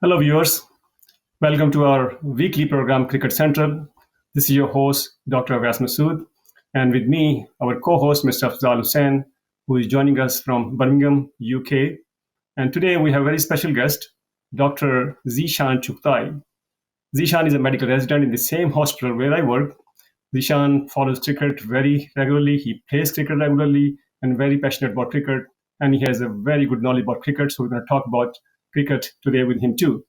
Hello, viewers. Welcome to our weekly program, Cricket Central. This is your host, Dr. Dravaismasud, and with me, our co-host, Mr. Afzaalhussain, who is joining us from Birmingham, UK. And today we have a very special guest, Dr. Zeeshanchughtai. Zeeshan is a medical resident in the same hospital where I work. Zeeshan follows cricket very regularly. He plays cricket regularly and very passionate about cricket. And he has a very good knowledge about cricket. So we're going to talk about cricket today with him too.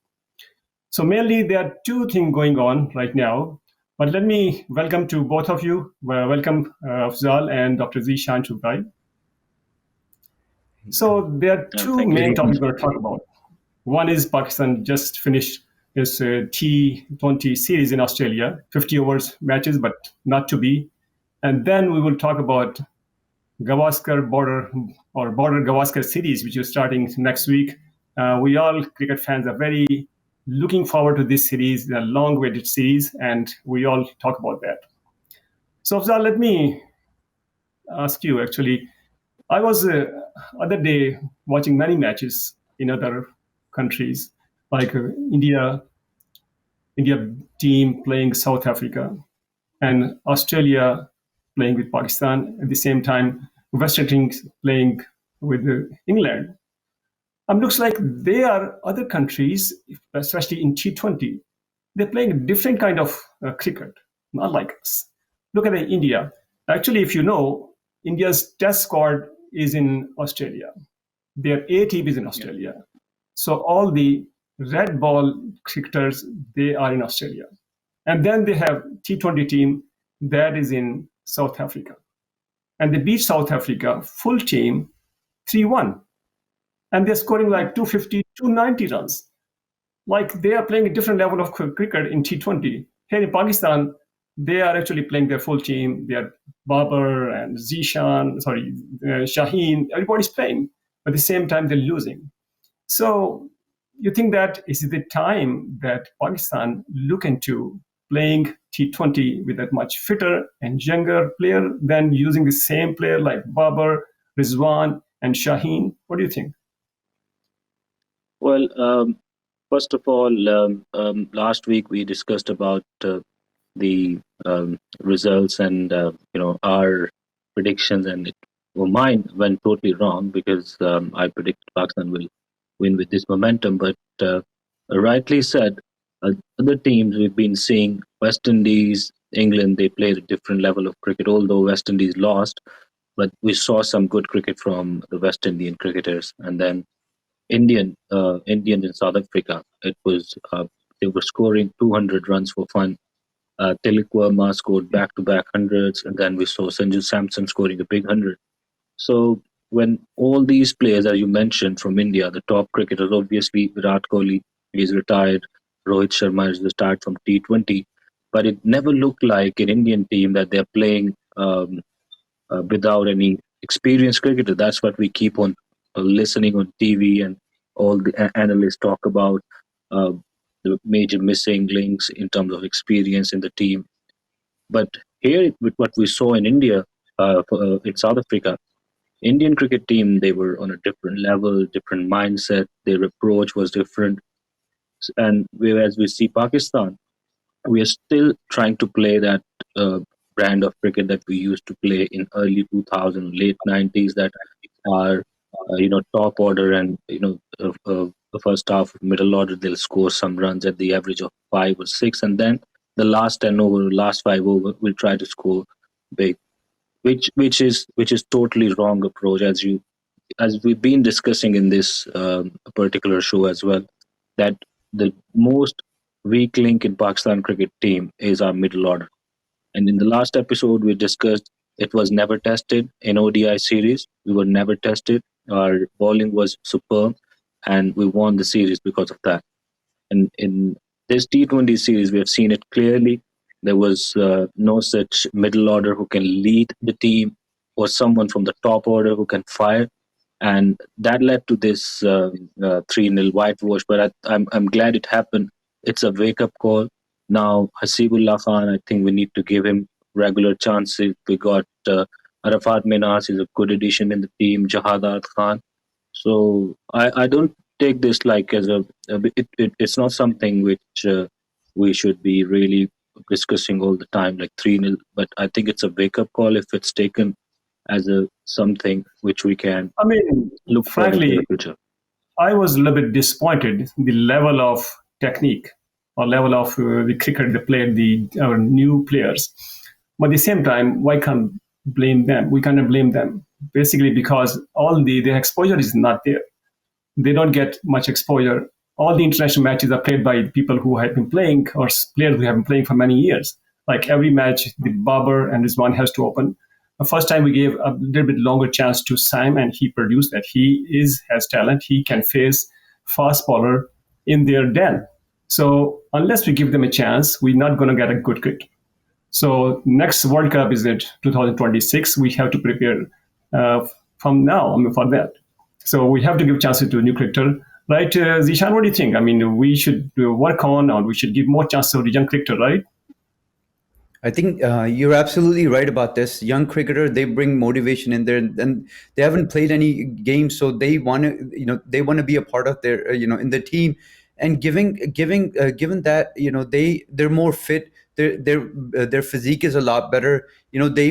So mainly there are two things going on right now. But let me welcome to both of you. Welcome Afzal and Dr. Zeeshanchughtai. So there are two main topics we're going to talk about. One is Pakistan just finished its T20 series in Australia, 50 overs matches, but not to be. And then we will talk about Border-Gavaskar series, which is starting next week. We all cricket fans are very looking forward to this series, a long-awaited series, and we all talk about that. So, Afzal, let me ask you, actually. I was other day watching many matches in other countries, like India team playing South Africa, and Australia playing with Pakistan. At the same time, West Indies playing with England. Looks like they are other countries, especially in T20. They're playing a different kind of cricket, not like us. Look at India. Actually, if you know, India's test squad is in Australia. Their A team is in Australia. Yeah. So all the red ball cricketers, they are in Australia. And then they have T20 team that is in South Africa. And they beat South Africa, full team, 3-1. And they're scoring like 250, 290 runs. Like they are playing a different level of cricket in T20. Here in Pakistan, they are actually playing their full team. They are Babar and Shaheen, everybody's playing. But at the same time, they're losing. So you think that is the time that Pakistan look into playing T20 with that much fitter and younger player than using the same player like Babar, Rizwan, and Shaheen? What do you think? Well, first of all, last week we discussed about the results and our predictions, and mine went totally wrong because I predicted Pakistan will win with this momentum. But rightly said, other teams we've been seeing, West Indies, England, they played a different level of cricket. Although West Indies lost, but we saw some good cricket from the West Indian cricketers, and then Indians in South Africa. It was they were scoring 200 runs for fun. Tilak Verma scored back-to-back hundreds, and then we saw Sanju Samson scoring a big hundred. So when all these players, as you mentioned, from India, the top cricketers, obviously Virat Kohli is retired, Rohit Sharma is retired from T20, but it never looked like an Indian team that they're playing without any experienced cricketer. That's what we keep on listening on TV, and all the analysts talk about uh, the major missing links in terms of experience in the team. But here, with what we saw in India, in South Africa, Indian cricket team, they were on a different level, different mindset. Their approach was different. And whereas we see Pakistan, we are still trying to play that uh, brand of cricket that we used to play in early 2000, late 90s, that are top order, and the first half, middle order, they'll score some runs at the average of 5 or 6, and then the last 10 over, last 5 over, will try to score big, which is totally wrong approach, as we've been discussing in this particular show as well, that the most weak link in Pakistan cricket team is our middle order. And in the last episode, we discussed it was never tested in ODI series. We were never tested. Our bowling was superb, and we won the series because of that. And in this T20 series, we have seen it clearly. There was no such middle order who can lead the team, or someone from the top order who can fire, and that led to this 3-0 whitewash. But I'm glad it happened. It's a wake up call. Now, Hasibullah Khan, I think we need to give him regular chances. We got Arafat Minas is a good addition in the team, Jahadat Khan. So I don't take this like as it's not something which we should be really discussing all the time, like 3-0. But I think it's a wake up call if it's taken as a something which we can I mean, look for into the frankly, future. I was a little bit disappointed the level of technique or level of the cricket they played the our new players. But at the same time, why can't blame them? We cannot blame them basically because all the exposure is not there. They don't get much exposure. All the international matches are played by people who have been playing or players who have been playing for many years. Like every match, the Babar and Rizwan has to open. The first time we gave a little bit longer chance to Sam, and he produced that. He has talent. He can face fast bowler in their den. So unless we give them a chance, we're not going to get a good cricket. So next World Cup is at 2026. We have to prepare from now for that. So we have to give chances to a new cricketer. Right, Zishan, what do you think? I mean, we should work on or we should give more chances to the young cricketer, right? I think you're absolutely right about this. Young cricketer, they bring motivation in there, and they haven't played any games, so they want to, they want to be a part of their, in the team, and given that, they're more fit. Their physique is a lot better. They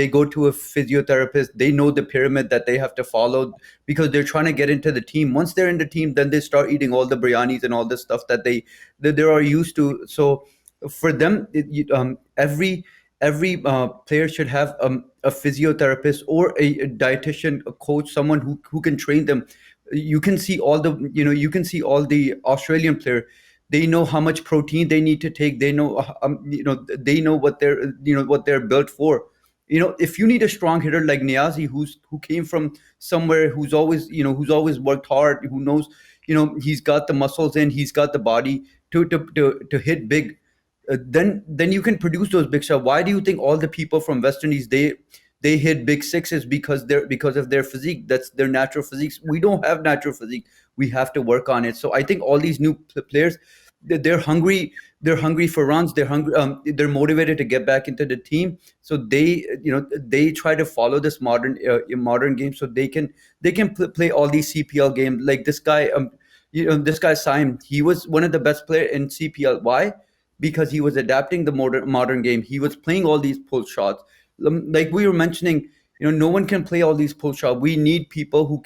go to a physiotherapist. They know the pyramid that they have to follow because they're trying to get into the team. Once they're in the team, then they start eating all the biryanis and all the stuff that they are used to. So for them, every player should have a physiotherapist or a dietitian, a coach, someone who can train them. You can see all the Australian player. They know how much protein they need to take. They know they know what they're built for. If you need a strong hitter like Niazi, who came from somewhere, who's always worked hard, who knows, he's got the muscles in, he's got the body to hit big. Then you can produce those big shots. Why do you think all the people from West Indies, they hit big sixes? Because of their physique. That's their natural physiques. We don't have natural physique. We have to work on it. So I think all these new players, they're hungry. They're hungry for runs. They're hungry. They're motivated to get back into the team. So they try to follow this modern game, so they can play all these CPL games. Like this guy, this guy Saim, he was one of the best players in CPL. Why? Because he was adapting the modern game. He was playing all these pull shots. Like we were mentioning, no one can play all these pull shots. We need people who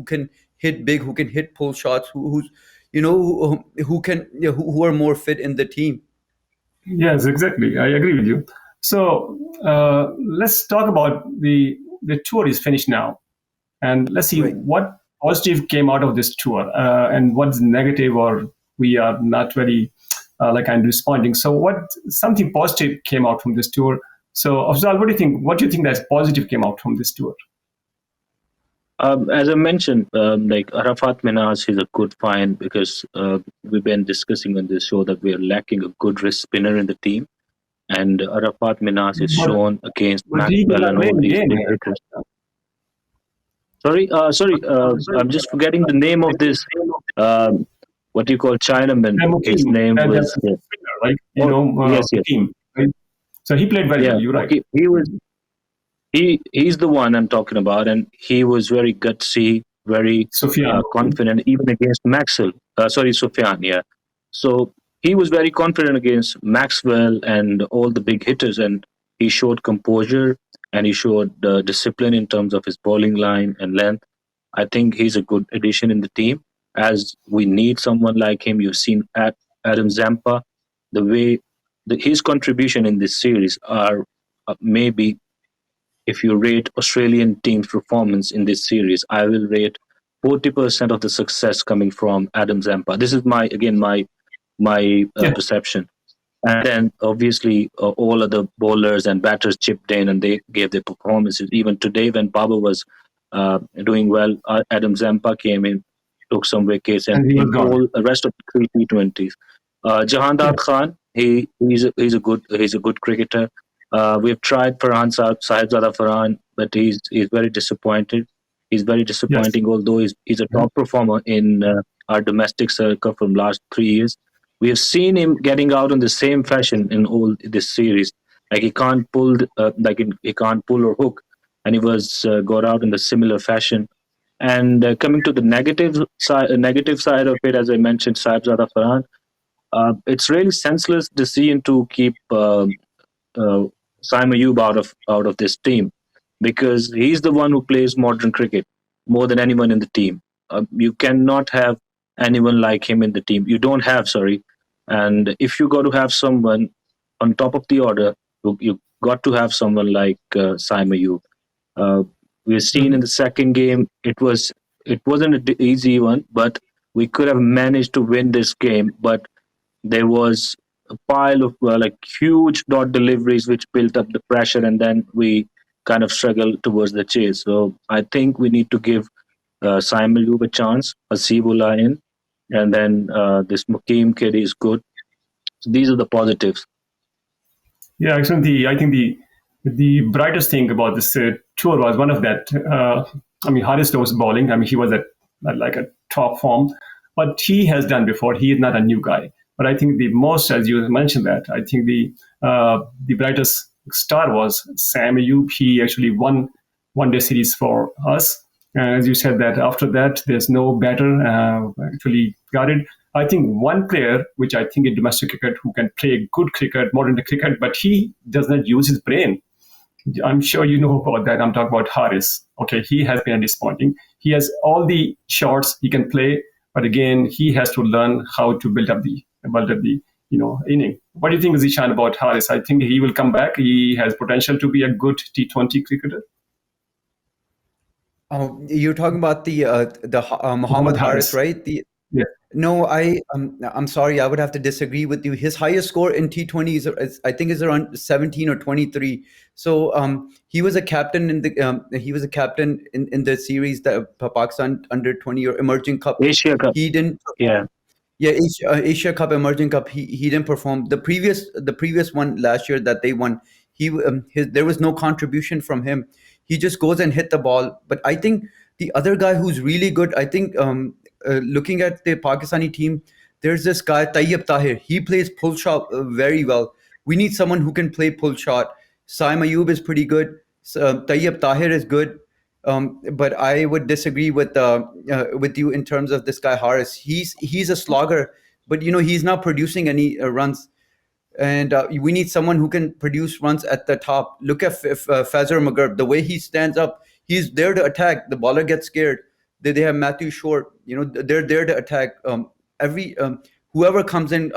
can hit big, who can hit pull shots, who are more fit in the team. Yes, exactly. I agree with you. So let's talk about the tour is finished now, and let's see Right. what positive came out of this tour and what's negative or we are not very like I'm responding. So what something positive came out from this tour? So Afzal, what do you think? What do you think that's positive came out from this tour? As I mentioned, like Arafat Minhas is a good find because we've been discussing on this show that we are lacking a good wrist spinner in the team, and Arafat Minhas is But shown against but he did Maxwell not and play all in the these game. big hitters. Sorry, I'm just forgetting the name of this. Um, what do you call Chinaman? I'm His okay. name That's was a spinner, right? oh yes, The yes, team. Right? So he played very well. yeah. You're right. Okay, he's the one I'm talking about, and he was very gutsy, very Sufyan. confident, even against Maxwell. Sorry, Sufyan. Yeah, so he was very confident against Maxwell and all the big hitters, and he showed composure and he showed discipline in terms of his bowling line and length. I think he's a good addition in the team, as we need someone like him. You've seen Adam Zampa, the way his contribution in this series are maybe if you rate Australian team's performance in this series, I will rate 40% of the success coming from Adam Zampa. This is my Yeah. perception. And then obviously all other bowlers and batters chipped in and they gave their performances. Even today, when Baba was doing well, Adam Zampa came in, took some wickets, and And he was in gone. all the rest of the three T20s. Jahandar Yeah. Khan, he's a good cricketer. We've tried Sahibzada Farhan, but he's very disappointed. He's very Yes. disappointing, although he's a top performer in our domestic circle from last 3 years. We have seen him getting out in the same fashion in all this series. Like he can't pull or hook, and he was got out in the similar fashion. And coming to the negative side of it, as I mentioned, Saibzada Farhan, it's really senseless decision to keep uh, Saim Ayub out of this team, because he's the one who plays modern cricket more than anyone in the team. You cannot have anyone like him in the team. You don't have, sorry. And if you got to have someone on top of the order, you got to have someone like Saim Ayub. Uh, we've seen in the second game, it wasn't an easy one, but we could have managed to win this game. But there was a pile of like huge dot deliveries which built up the pressure, and then we kind of struggled towards the chase. So I think we need to give Simon Lube a chance, Hasibullah in, and then this Mukim kid is good. So these are the positives. Yeah, actually, I think the brightest thing about this tour was one of that. Haris was bowling. He was at like a top form, but he has done before. He is not a new guy. But I think the most, as you mentioned, that I think the brightest star was Sam Ayub. He actually won one day series for us. As you said, that after that, there's no batter actually got it. I think one player, which I think in domestic cricket, who can play good cricket, modern day cricket, but he does not use his brain. I'm sure you know about that. I'm talking about Haris. Okay, he has been disappointing. He has all the shots he can play, but again, he has to learn how to build up the inning. What do you think, Zeeshan, about Haris? I think he will come back. He has potential to be a good T20 cricketer. Oh, you're talking about the Muhammad Haris, right? Yeah. No, I'm sorry, I would have to disagree with you. His highest score in T20 I think is around 17 or 23. So he was a captain in the series, the Pakistan under 20 or Emerging Cup. Asia Cup. He didn't. Yeah, Asia Cup, Emerging Cup. He didn't perform. The previous one last year that they won, there was no contribution from him. He just goes and hit the ball. But I think the other guy who's really good, I think, looking at the Pakistani team, there's this guy Tayyib Tahir. He plays pull shot very well. We need someone who can play pull shot. Saim Ayub is pretty good. Tayyib Tahir is good. But I would disagree with you in terms of this guy Haris. He's a slogger, but he's not producing any runs, and we need someone who can produce runs at the top. Look at Fazur Maghrib. The way he stands up, he's there to attack. The bowler gets scared. They have Matthew Short. They're there to attack. Whoever comes in,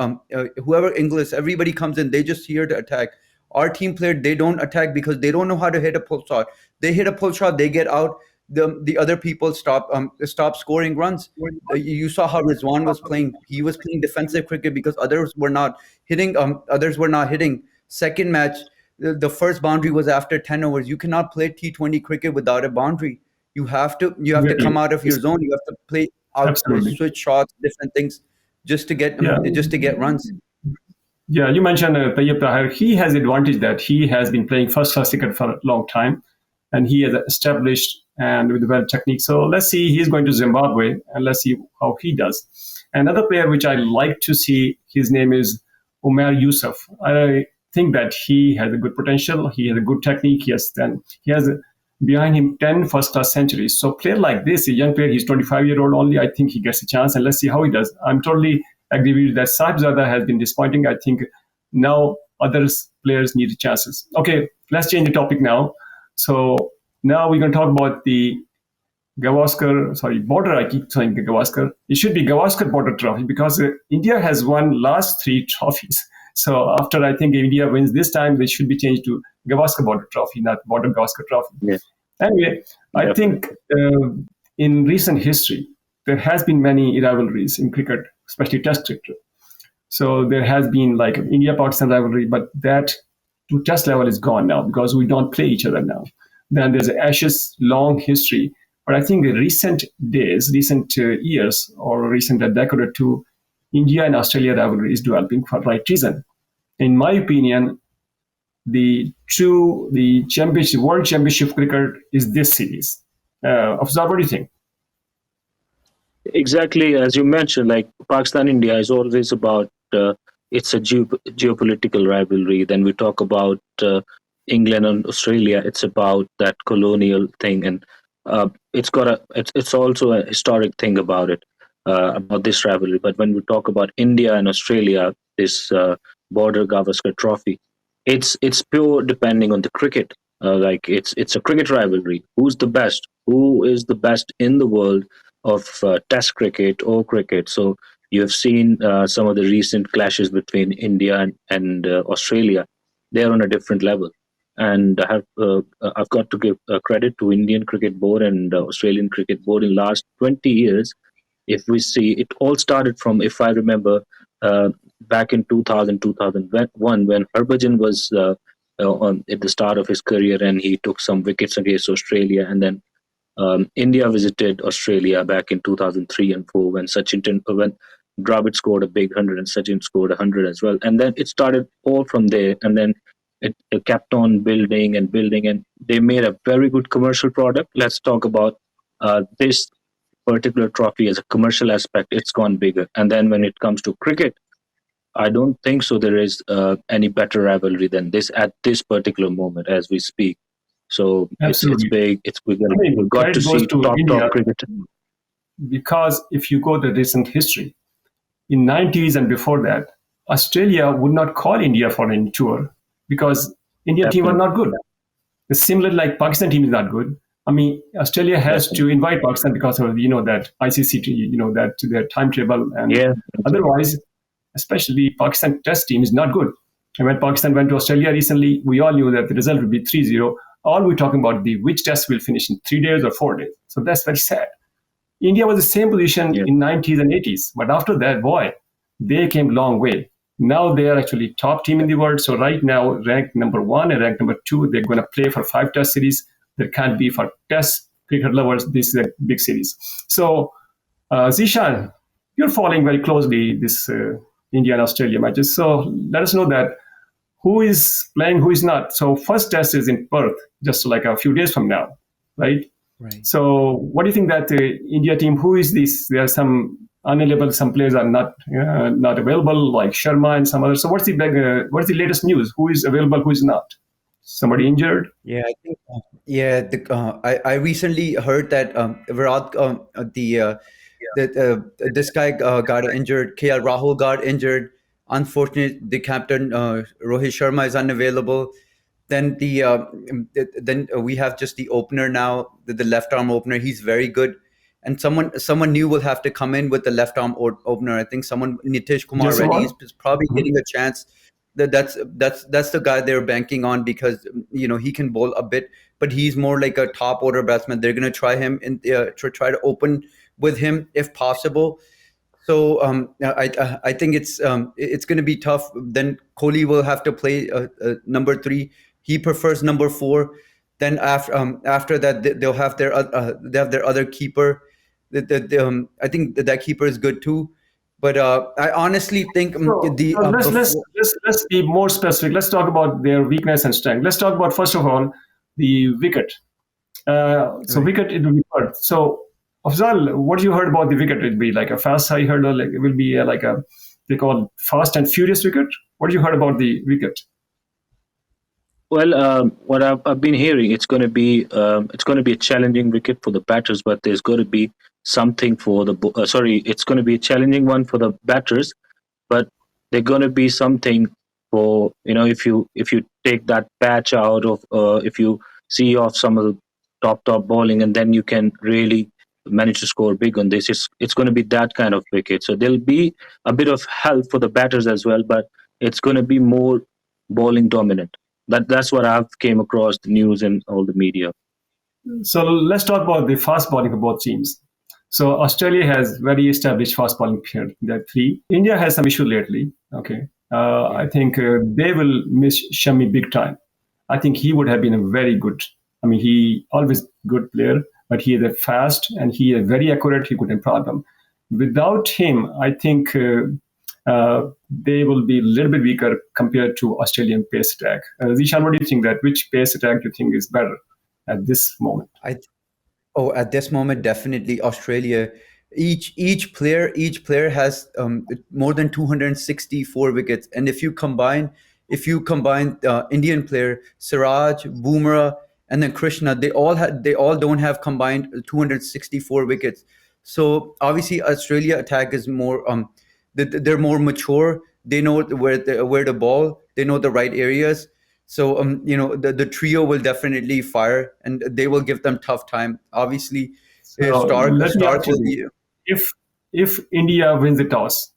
whoever English, everybody comes in. They just here to attack. Our team player, they don't attack because they don't know how to hit a pull shot. They hit a pull shot, they get out. The other people stop scoring runs. You saw how Rizwan was playing. He was playing defensive cricket because others were not hitting. Second match, the first boundary was after 10 overs. You cannot play T20 cricket without a boundary. You have to come out of your zone. You have to play out, switch shots, different things, just to get runs. Yeah, you mentioned Tayyib Tahir. He has the advantage that he has been playing first-class cricket for a long time, and he has established and with the well technique. So let's see, he's going to Zimbabwe, and let's see how he does. Another player which I like to see, his name is Umar Yusuf. I think that he has a good potential. He has a good technique. He has behind him 10 first-class centuries. So a player like this, a young player, he's 25-year-old only. I think he gets a chance, and let's see how he does. I'm totally agree with you that Saibzada has been disappointing. I think now other players need chances. Okay, let's change the topic now. So now we're going to talk about the border. I keep saying Gavaskar. It should be Gavaskar Border Trophy because India has won last 3 trophies. So after I think India wins this time, they should be changed to Gavaskar Border Trophy, not Border-Gavaskar Trophy. Yeah. Anyway, I think in recent history, there has been many rivalries in cricket, especially Test cricket. So there has been like India-Pakistan rivalry, but that to Test level is gone now because we don't play each other now. Then there's Ashes long history, but I think in recent days, recent years, or recent decade or two, India and Australia rivalry is developing for right reason. In my opinion, the World Championship cricket is this series. Afzal, what do you think? Exactly, as you mentioned, like Pakistan India is always about it's a geopolitical rivalry. Then we talk about England and Australia. It's about that colonial thing. And it's also a historic thing about this rivalry. But when we talk about India and Australia, this Border-Gavaskar Trophy, it's pure depending on the cricket. Like it's a cricket rivalry. Who's the best? Who is the best in the world of Test cricket or cricket? So you have seen some of the recent clashes between India and Australia. They're on a different level, and I've got to give credit to Indian Cricket Board and Australian Cricket Board. In last 20 years, if we see, it all started from, if I remember, back in 2000 2001, when Harbhajan was at the start of his career, and he took some wickets against Australia, and then India visited Australia back in 2003 and 4 when when Dravid scored a big 100 and Sachin scored a 100 as well. And then it started all from there. And then it kept on building and building. And they made a very good commercial product. Let's talk about this particular trophy as a commercial aspect. It's gone bigger. And then when it comes to cricket, I don't think so there is any better rivalry than this at this particular moment as we speak. So it's big. We've got to see top cricket. Because if you go to recent history, in 90s and before that, Australia would not call India for any tour because India team were not good. It's similar like Pakistan team is not good. I mean, Australia has to invite Pakistan because of that ICC, that their timetable, and otherwise, especially Pakistan Test team is not good. And when Pakistan went to Australia recently, we all knew that the result would be 3-0. All we're talking about which test will finish in 3 days or 4 days. So that's very sad. India was the same position in 90s and 80s. But after that, boy, they came a long way. Now they are actually top team in the world. So right now, ranked number 1 and ranked number 2, they're going to play for 5 test series. There can't be for test cricket lovers. This is a big series. So Zeeshan, you're following very closely this India and Australia matches. So let us know that who is playing, who is not. So first test is in Perth, just like a few days from now, right? Right. So what do you think that the India team, who is this? There are some unavailable, some players are not available, like Sharma and some others. So what's the latest news? Who is available, who is not? Somebody injured? Yeah, I think. I recently heard that Virat, this guy got injured. KL Rahul got injured. Unfortunately, the captain Rohit Sharma is unavailable. Then we have just the opener now, the left arm opener. He's very good, and someone new will have to come in with the left arm opener. I think Nitish Kumar Reddy is probably getting a chance. That's the guy they're banking on because he can bowl a bit, but he's more like a top order batsman. They're going to try him to try to open with him if possible. So I think it's going to be tough. Then Kohli will have to play number 3. He prefers number 4. Then after that they'll have their other keeper. I think that keeper is good too. But I honestly think let's be more specific. Let's talk about their weakness and strength. Let's talk about first of all the wicket. Wicket it will be Perth. So Afzal, what you heard about the wicket? It will be like a fast. I heard it will be like a they call fast and furious wicket. What you heard about the wicket? Well, what I've been hearing, it's going to be a challenging wicket for the batters, but there's going to be something for the it's going to be a challenging one for the batters, but there's going to be something for if you take that patch out of if you see off some of the top bowling, and then you can really manage to score big on this. It's going to be that kind of wicket. So there'll be a bit of help for the batters as well, but it's going to be more bowling dominant. That's what I've came across the news and all the media. So let's talk about the fast bowling for both teams. So Australia has very established fast bowling pair, that 3. India has some issue lately. Okay, I think they will miss Shami big time. I think he would have been a very good. I mean, he always good player, but he is a fast and he is very accurate. He could have problem. Without him, I think. They will be a little bit weaker compared to Australian pace attack. Zeeshan, what do you think that which pace attack do you think is better at this moment? At this moment, definitely Australia. Each player has more than 264 wickets, and if you combine Indian player Siraj, Bumrah, and then Krishna. They all don't have combined 264 wickets. So obviously Australia attack is more they're more mature. They know where the ball. They know the right areas. So the trio will definitely fire, and they will give them tough time. Obviously, So let me Stark ask you will this. be If India wins the toss,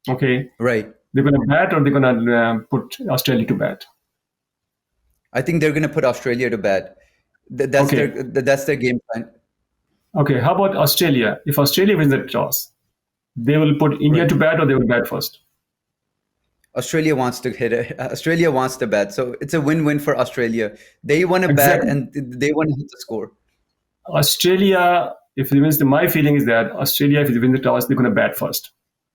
okay, right. they're going to bat or they're going to put Australia to bat? I think they're going to put Australia to bed. Okay. That's their game plan. Okay. How about Australia? If Australia wins the toss, they will put India Right. to bat or they will bat first? Australia wants to hit it. Australia wants to bat, so it's a win-win for Australia. They want to bat Exactly. and they want to hit the score. Australia, if it wins, my feeling is that Australia, if they win the toss, they're going to bat first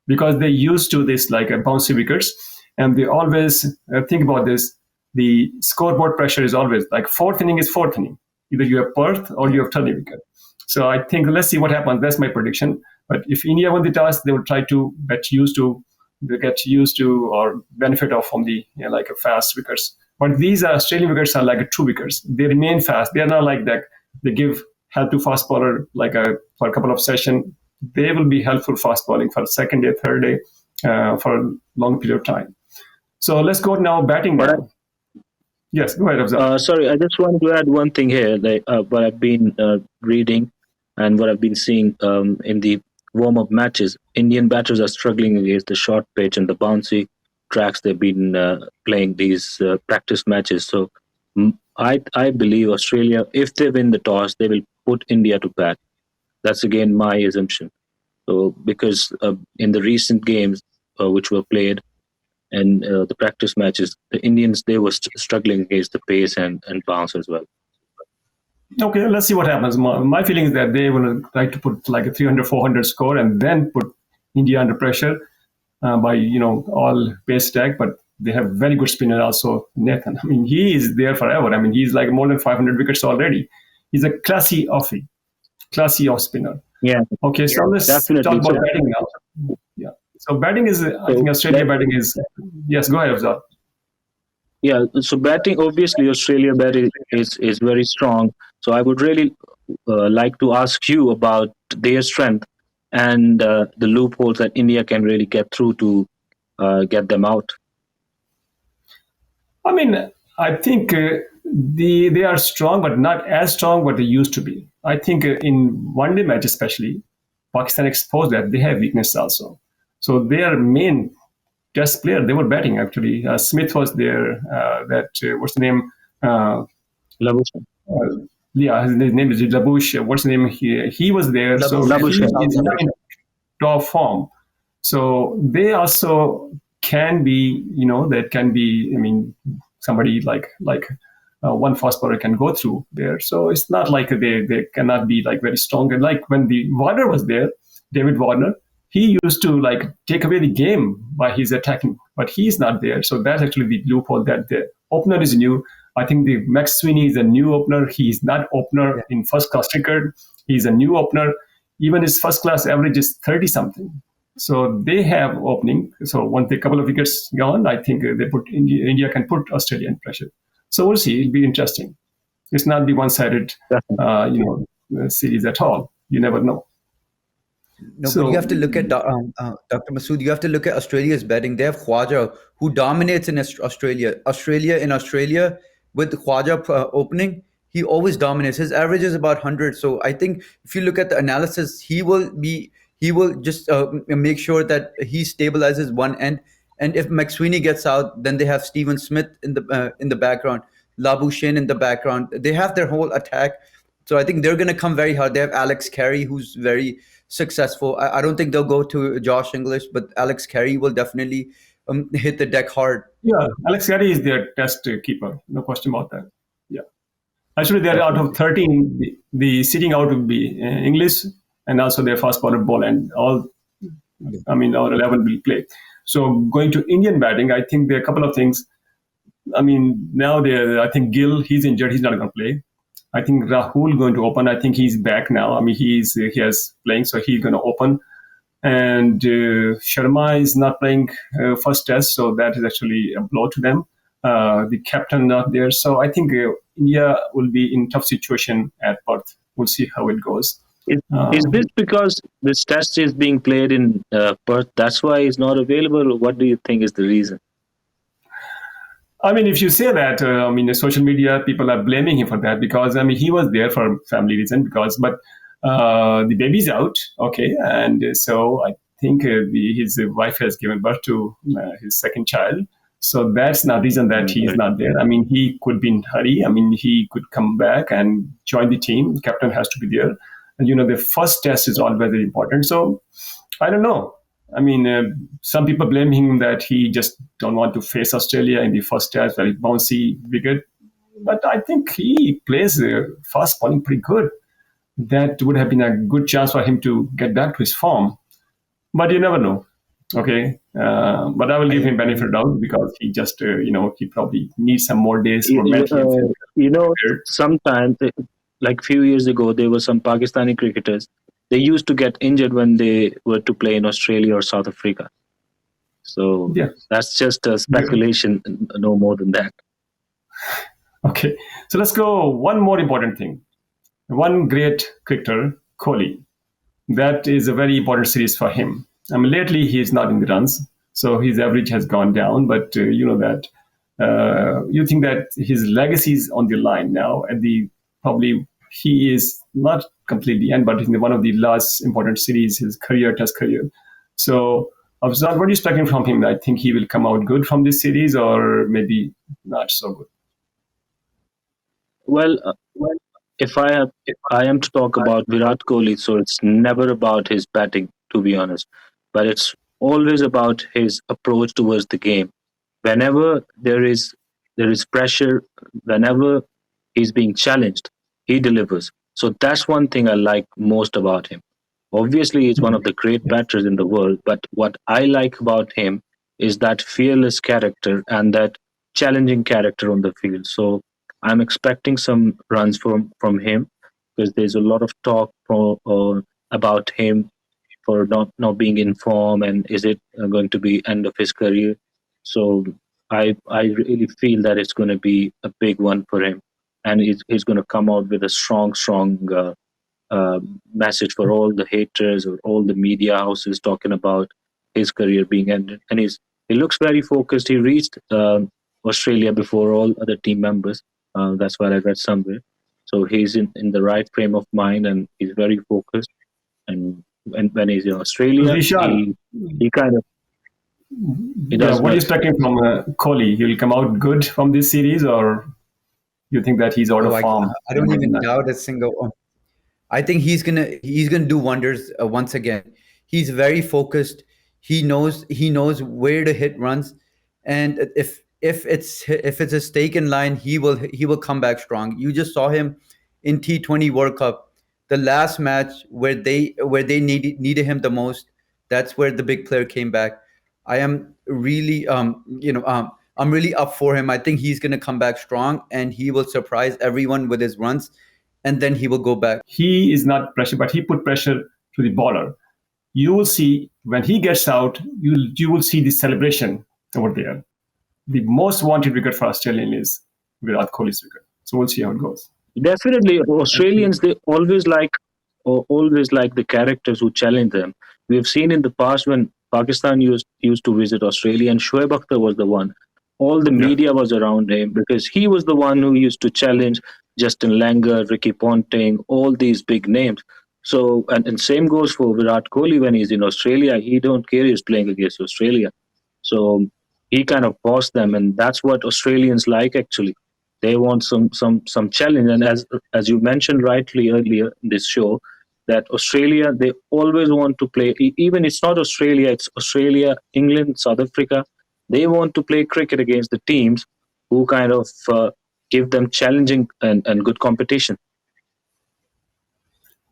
because they used to this like bouncy wickets, and they always think about this. The scoreboard pressure is always like fourth inning is fourth inning. Either you have Perth or you have turning wicket. So I think let's see what happens. That's my prediction. But if India win the toss, they will try to get used to or benefit off from the like a fast wickets. But these Australian wickets are like two wickets. They remain fast. They are not like that. They give help to fast bowler for a couple of sessions. They will be helpful fast bowling for second day, third day, for a long period of time. So let's go now batting now. Yes, go ahead, Afzal. Sorry, I just wanted to add one thing here. What I've been reading and what I've been seeing in the warm-up matches, Indian batters are struggling against the short pitch and the bouncy tracks they've been playing these practice matches. So I believe Australia, if they win the toss, they will put India to bat. That's again my assumption. So because in the recent games which were played, and the practice matches, the Indians, they were struggling against the pace and bounce as well. Okay, let's see what happens. My feeling is that they will try to put like a 300, 400 score and then put India under pressure by all pace attack. But they have very good spinner also, Nathan. I mean, he is there forever. I mean, he's like more than 500 wickets already. He's a classy off spinner. Yeah. Okay, so let's definitely. talk about batting now. Yeah. So batting is, I think Australia batting is, yes, go ahead, Afzal. Yeah, so batting, obviously, Australia batting is very strong. So I would really like to ask you about their strength and the loopholes that India can really get through to get them out. I mean, I think they are strong, but not as strong what they used to be. I think in one-day match especially, Pakistan exposed that they have weakness also. So their main test player, they were batting actually. Smith was there. What's the name? Labuschagne. Yeah, his name is Labush. What's the name? He was there. So he is not in top form. So they also can be, that can be. I mean, somebody like one fast bowler can go through there. So it's not like they cannot be like very strong. And like when the Warner was there, David Warner, he used to like take away the game by his attacking, but he's not there. So that's actually the loophole that the opener is new. I think the Max Sweeney is a new opener. He's not opener in first class cricket. He's a new opener. Even his first class average is 30 something. So they have opening. So once a couple of wickets gone, I think they put India can put Australia in pressure. So we'll see. It'll be interesting. It's not the one-sided, series at all. You never know. No, but you have to look at Dr. Masood. You have to look at Australia's batting. They have Khwaja, who dominates in Australia. Australia with Khwaja opening, he always dominates. His average is about 100. So I think if you look at the analysis, he will just make sure that he stabilizes one end. And if McSweeney gets out, then they have Stephen Smith in the background, Labuschagne in the background. They have their whole attack. So I think they're going to come very hard. They have Alex Carey, who's very successful. I don't think they'll go to Josh English, but Alex Carey will definitely hit the deck hard. Yeah, Alex Carey is their test keeper. No question about that. Yeah. Actually, they're out of 13. The sitting out will be English and also their fast bowler ball and all. I mean, all 11 will play. So going to Indian batting, I think there are a couple of things. I mean, now I think Gill, he's injured. He's not going to play. I think Rahul going to open. I think he's back now. I mean, he has playing, so he's going to open. And Sharma is not playing first test, so that is actually a blow to them. The captain not there. So I think India will be in tough situation at Perth. We'll see how it goes. Is this because this test is being played in Perth? That's why he's not available. Or what do you think is the reason? I mean, if you say that, the social media people are blaming him for that because he was there for family reason but the baby's out, okay, and so I think his wife has given birth to his second child, so that's not reason that he is not there. He could be in hurry. He could come back and join the team. The captain has to be there, and the first test is always very important. So I don't know. Some people blame him that he just don't want to face Australia in the first test, very bouncy wicket. But I think he plays fast bowling pretty good. That would have been a good chance for him to get back to his form. But you never know. Okay. But I will give him benefit of doubt because he just, he probably needs some more days for mentally. Sometimes, like few years ago, there were some Pakistani cricketers. They used to get injured when they were to play in Australia or South Africa. So that's just a speculation, no more than that. Okay. So let's go one more important thing. One great cricketer, Kohli. That is a very important series for him. Lately he is not in the runs, so his average has gone down. But you know that you think that his legacy is on the line now. At the probably he is not completely end, but in one of the last important series, his Test career. So, Afzal, what are you expecting from him? I think he will come out good from this series, or maybe not so good. Well, if I am to talk about Virat Kohli, so it's never about his batting, to be honest, but it's always about his approach towards the game. Whenever there is pressure, whenever he's being challenged, he delivers. So that's one thing I like most about him. Obviously, he's one of the great batters in the world, but what I like about him is that fearless character and that challenging character on the field. So I'm expecting some runs from him because there's a lot of talk about him for not being in form and is it going to be end of his career. So I really feel that it's going to be a big one for him, and he's going to come out with a strong message for all the haters or all the media houses talking about his career being ended. And he looks very focused. He reached Australia before all other team members. That's what I read somewhere. So he's in the right frame of mind and he's very focused. And when he's in Australia, he kind of what are you expecting from Kohli? He'll come out good from this series, or you think that he's out of form? I don't even doubt a single. I think he's gonna do wonders once again. He's very focused. He knows where to hit runs, and if it's a stake in line, he will come back strong. You just saw him in T20 World Cup, the last match where they needed him the most. That's where the big player came back. I am really I'm really up for him. I think he's going to come back strong and he will surprise everyone with his runs, and then he will go back. He is not pressure, but he put pressure to the bowler. You will see when he gets out, you will see the celebration over there. The most wanted wicket for Australian is Virat Kohli's wicket. So we'll see how it goes. Definitely, Australians, they always like the characters who challenge them. We have seen in the past when Pakistan used to visit Australia, and Shoaib Akhtar was the one. All the media was around him because he was the one who used to challenge Justin Langer, Ricky Ponting, all these big names. So, and same goes for Virat Kohli when he's in Australia. He don't care he's playing against Australia. So he kind of bossed them, and that's what Australians like actually. They want some challenge, and as you mentioned rightly earlier in this show, that Australia, they always want to play. Even it's not Australia, it's Australia, England, South Africa. They want to play cricket against the teams who kind of give them challenging and good competition.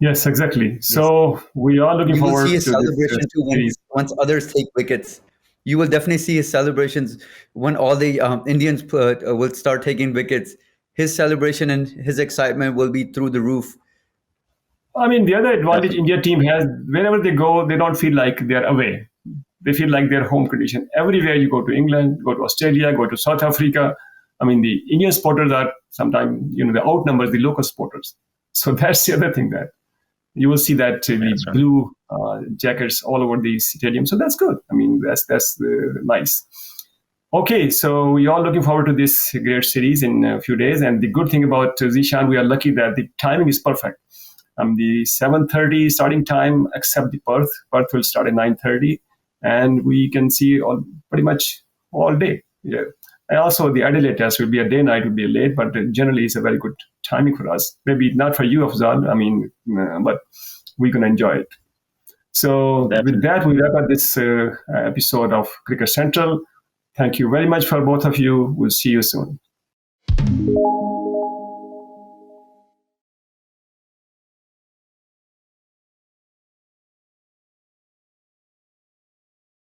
Yes, exactly. So we are looking forward to a celebration too once others take wickets. You will definitely see his celebrations when all the Indians will start taking wickets. His celebration and his excitement will be through the roof. I mean, the other advantage India team has, wherever they go, they don't feel like they're away. They feel like they're home condition. Everywhere you go to England, go to Australia, go to South Africa, I mean, the Indian supporters are sometimes, they outnumber the local supporters. So that's the other thing, that you will see that the right. blue jackets all over the stadium. So that's good. I mean, that's nice. Okay, so we are looking forward to this great series in a few days. And the good thing about Zeeshan, we are lucky that the timing is perfect. The 7:30 starting time, except the Perth. Perth will start at 9:30, and we can see pretty much all day. Yeah. And also the Adelaide test will be a day, night will be late, but generally it's a very good timing for us. Maybe not for you, Afzal. I mean, but we're going to enjoy it. So Definitely. With that, we wrap up this episode of Cricket Central. Thank you very much for both of you. We'll see you soon.